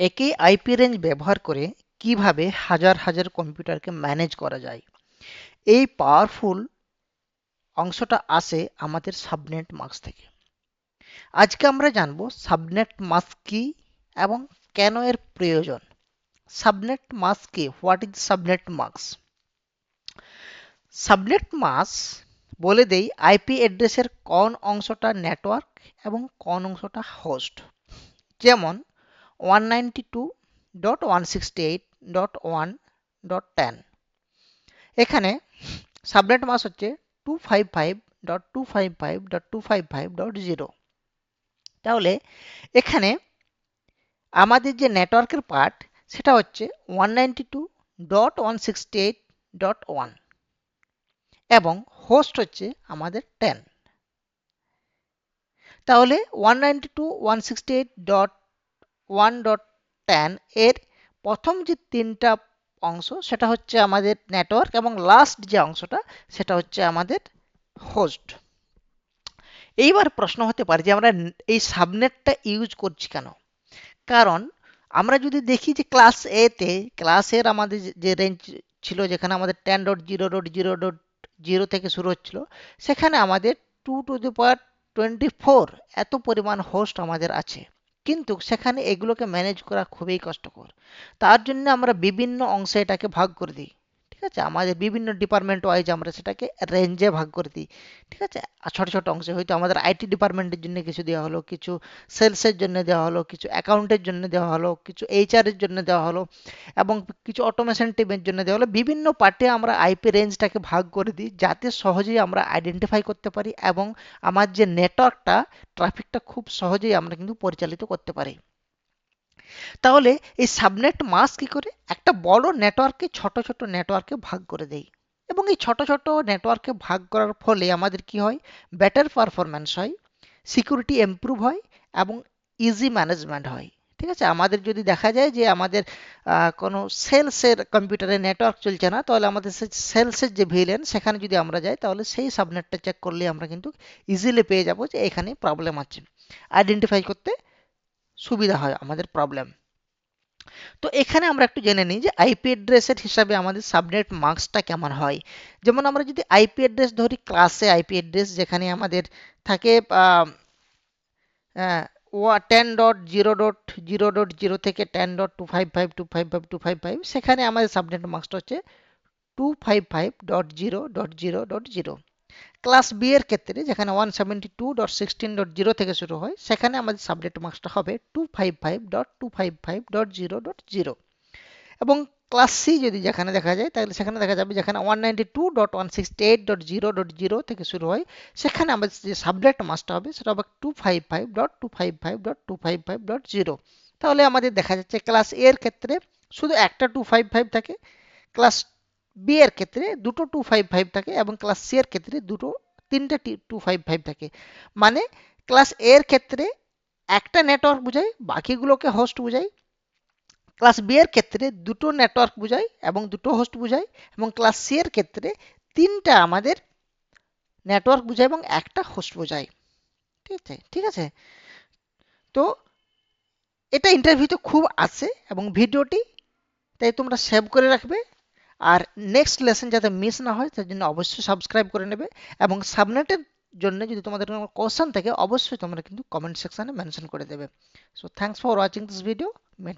একই IP range ব্যবহার করে কিভাবে হাজার হাজার কম্পিউটারকে ম্যানেজ করা যায়, এই পাওয়ারফুল অংশটা আসে আমাদের সাবনেট মাস্ক থেকে। আজকে আমরা জানবো সাবনেট মাস্ক কি এবং কেন এর প্রয়োজন। সাবনেট মাস্ক কি? What is subnet mask? Subnet mask বলে দেই আইপি অ্যাড্রেসের কোন অংশটা নেটওয়ার্ক এবং কোন অংশটা হোস্ট। যেমন 192.168.1.10, এখানে সাবনেট মাস্ক হচ্ছে 255.255.255.0। তাহলে এখানে আমাদের যে নেটওয়ার্কের পার্ট সেটা হচ্ছে 192.168.1 এবং হোস্ট হচ্ছে আমাদের 10। তাহলে 192.168.1.10 এর প্রথম যে তিনটা অংশ সেটা হচ্ছে আমাদের নেটওয়ার্ক এবং লাস্ট যে অংশটা সেটা হচ্ছে আমাদের হোস্ট। এইবার প্রশ্ন হতে পারে যে আমরা এই সাবনেটটা ইউজ করছি কেন? কারণ আমরা যদি দেখি যে ক্লাস এ তে ক্লাসের আমাদের যে রেঞ্জ ছিল যেখানে আমাদের 10.0.0.0 থেকে শুরু হচ্ছিল, সেখানে আমাদের 2 to the power 24 এত পরিমাণ হোস্ট আমাদের আছে, কিন্তু সেখানে এগুলোকে ম্যানেজ করা খুবই কষ্টকর। তার জন্য আমরা বিভিন্ন অংশে এটাকে ভাগ করে দিই। ঠিক আছে, আমাদের বিভিন্ন ডিপার্টমেন্ট ওয়াইজ আমরা সেটাকে রেঞ্জে ভাগ করে দিই। ঠিক আছে, আর ছোট ছোট অংশে হয়তো আমাদের আইটি ডিপার্টমেন্টের জন্য কিছু দেওয়া হলো, কিছু সেলসের জন্য দেওয়া হলো, কিছু অ্যাকাউন্টের জন্য দেওয়া হলো, কিছু এইচআর এর জন্য দেওয়া হলো এবং কিছু অটোমেশন টিমের জন্য দেওয়া হলো। বিভিন্ন পার্টে আমরা আইপি রেঞ্জটাকে ভাগ করে দিই যাতে সহজেই আমরা আইডেন্টিফাই করতে পারি এবং আমার যে নেটওয়ার্কটা ট্রাফিকটা খুব সহজেই আমরা কিন্তু পরিচালিত করতে পারি। তাহলে এই সাবনেট মাস্ক কি করে একটা বড় নেটওয়ার্ককে ছোট ছোট নেটওয়ার্কে ভাগ করে দেয় এবং এই ছোট ছোট নেটওয়ার্কে ভাগ করার ফলে আমাদের কি হয়? বেটার পারফরম্যান্স হয়, সিকিউরিটি ইমপ্রুভ হয় এবং ইজি ম্যানেজমেন্ট হয়। ঠিক আছে, আমাদের যদি দেখা যায় যে আমাদের কোনো সেলসের কম্পিউটারে নেটওয়ার্ক চলছে না, তাহলে আমাদের সেই সেলসের যে ভিলেন সেখানে যদি আমরা যাই তাহলে সেই সাবনেটটা চেক করলে আমরা কিন্তু ইজিলি পেয়ে যাব যে এখানে প্রবলেম আছে, আইডেন্টিফাই করতে সুবিধা হয় আমাদের প্রবলেম। তো এখানে আমরা একটু জেনে নিই যে আইপি অ্যাড্রেসের হিসাবে আমাদের সাবনেট মাস্কটা কেমন হয়। যেমন আমরা যদি আইপি অ্যাড্রেস ধরি, ক্লাসে আইপি অ্যাড্রেস যেখানে আমাদের থাকে 10.0.0.0 থেকে 10.255.255.255, সেখানে আমাদের সাবনেট মাস্কটা হচ্ছে 255.0.0.0। ক্লাস বি এর ক্ষেত্রে যেখানে 172.16.0 থেকে শুরু হয়, সেখানে আমাদের সাবনেট মাস্কটা হবে 255.255.0.0। এবং ক্লাস সি যদি যেখানে দেখা যায় তাহলে সেখানে দেখা যাবে যেখানে 192.168.0.0 থেকে শুরু হয়, সেখানে আমাদের যে সাবনেট মাস্কটা হবে সেটা হবে 255.255.255.0। তাহলে আমাদের দেখা যাচ্ছে ক্লাস এ এর ক্ষেত্রে শুধু একটা 255 থাকে, ক্লাস বি এর ক্ষেত্রে দুটো 255 থাকে এবং ক্লাস সি এর ক্ষেত্রে তিনটে 255 থাকে। মানে ক্লাস এ এর ক্ষেত্রে একটা নেটওয়ার্ক বোঝায়, বাকিগুলোকে হোস্ট বোঝায়। ক্লাস বি এর ক্ষেত্রে দুটো নেটওয়ার্ক বোঝায় এবং দুটো হোস্ট বোঝায় এবং ক্লাস সি এর ক্ষেত্রে তিনটা আমাদের নেটওয়ার্ক বোঝায় এবং একটা হোস্ট বোঝায়। ঠিক আছে, ঠিক আছে। তো এটা ইন্টারভিউতে খুব আসে এবং ভিডিওটি তাই তোমরা সেভ করে রাখবে। আর নেক্সট লেসন যাতে মিস না হয় তার জন্য অবশ্যই সাবস্ক্রাইব করে নেবে এবং সাবনেটের জন্য যদি তোমাদের কোনো কোশ্চেন থাকে অবশ্যই তোমরা কিন্তু কমেন্ট সেকশনে মেনশন করে দেবে। So thanks for watching this video.